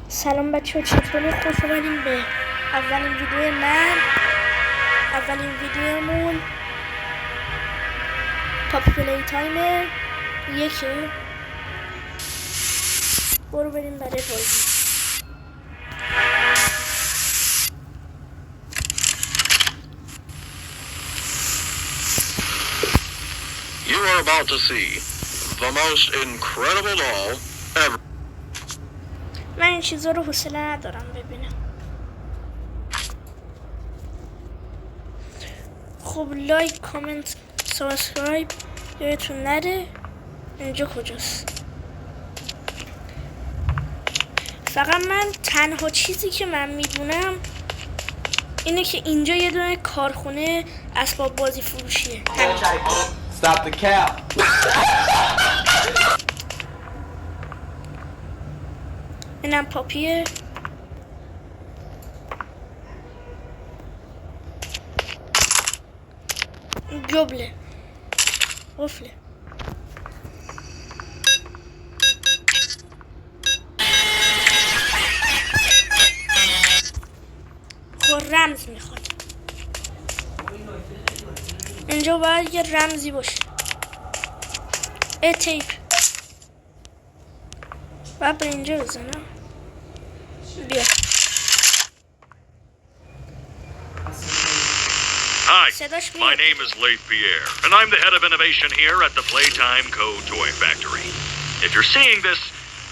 سلام بچه ها، چطوری؟ خوش اومدین به اولین ویدیو من. اولین ویدیومون تاپ پلی تایم یکی. برو بریم برای بازی. You are about to see the most incredible doll ever. من این چیزا رو حوصله ندارم ببینم. خب لایک، کامنت، سابسکرایب یادتون نره. اینجا کجاست؟ فقط من تنها چیزی که من میدونم اینه که اینجا یه دونه کارخونه اسباب بازی فروشیه. Stop the cap. اینم پاپیه. جبله قفله. خب رمز میخواد. اینجا باید یه رمزی باشه. تیپ باید به اینجا بزنم. بیا. Hi, my name is Leif Pierre, and I'm the head of innovation here at the Playtime Co. Toy Factory. If you're seeing this,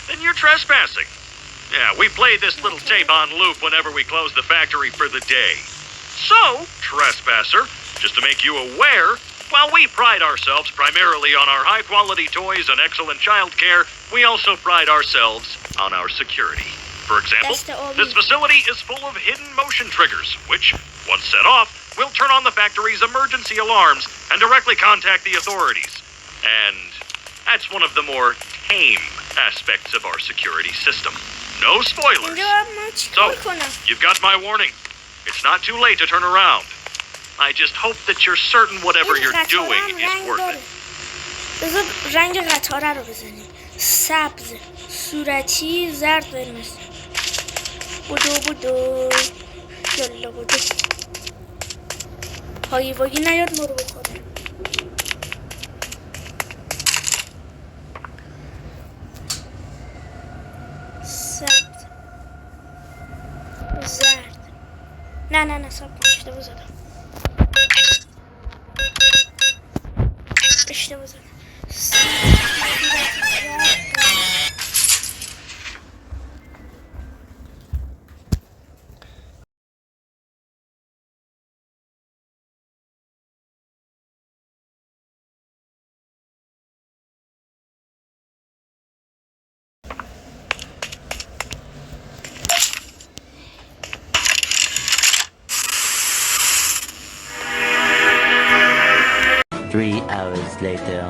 then you're trespassing. Yeah, we play this little tape on loop whenever we close the factory for the day. So, trespasser, just to make you aware, while we pride ourselves primarily on our high-quality toys and excellent child care, we also pride ourselves on our security. For example, this facility is full of hidden motion triggers, which, once set off, will turn on the factory's emergency alarms and directly contact the authorities. And that's one of the more tame aspects of our security system. No spoilers. So, you've got my warning. It's not too late to turn around. I just hope that you're certain whatever you're doing is worth it. بذار رنگ قطاره رو بزنیم. سبز، صورتی، زرد، قرمز. بودو یالا بودو. هایی واگی نیاد ما رو بخوره. سبز، زرد. نه سب کن، اشتباه زدم. Three hours later.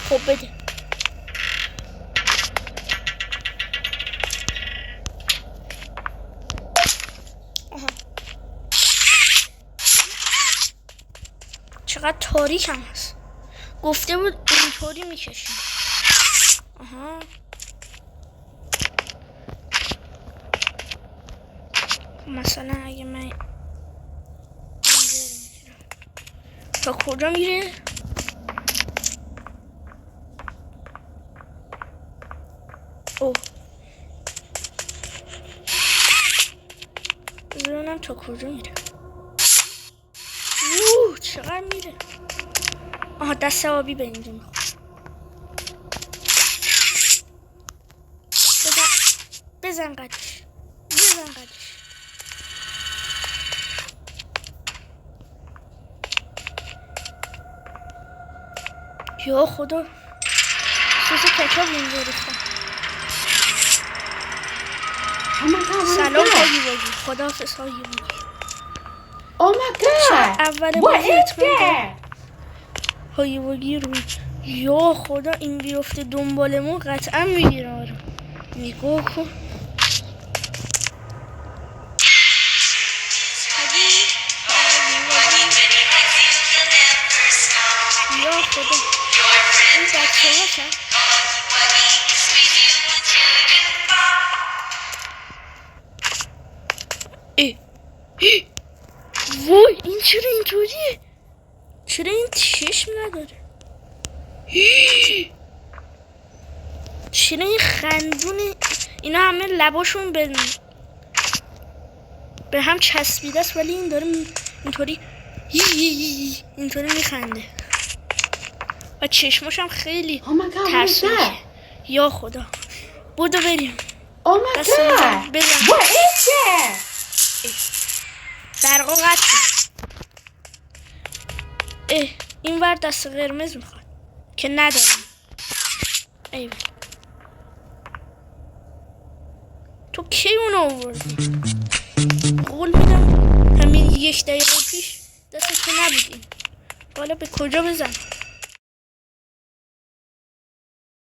خب بده. چقدر تاریک هم هست. گفته بود اینطوری میکشیم. آها. مثلا اگه من تا کجا میره؟ اوه بذارم تا کجا میره. چقدر میره. آها دست آبی به اینجا میخواد. بزن قدش. یا خدا سوس کچاپ اینجا ریختم. سلام هایی باگی. خداحافظ هایی باگی. Oh my god! اول What بازی is اتمام that? هایی باگی رو. یا خدا این بیفته دنبالمون قطعا میگیره. آره نگاه کن. یا خدا این بچه هاشن. وای این چرا اینطوریه؟ چرا این چشم نداره؟ چرا این خندونه؟ اینا همه لباشون به هم چسبیده است ولی این داره اینطوری اینطوری میخنده و چشماش هم خیلی Oh my God, what is ترسناکه. that? یا خدا بودو بریم. Oh my دست God. بزن. What is that? برقا قطع شد. این ور دست قرمز میخواد که ندارم. ای تو کی اونو آوردی؟ قول میدم همین 1 دقیقه پیش دست تو نبودی. حالا به کجا بزن؟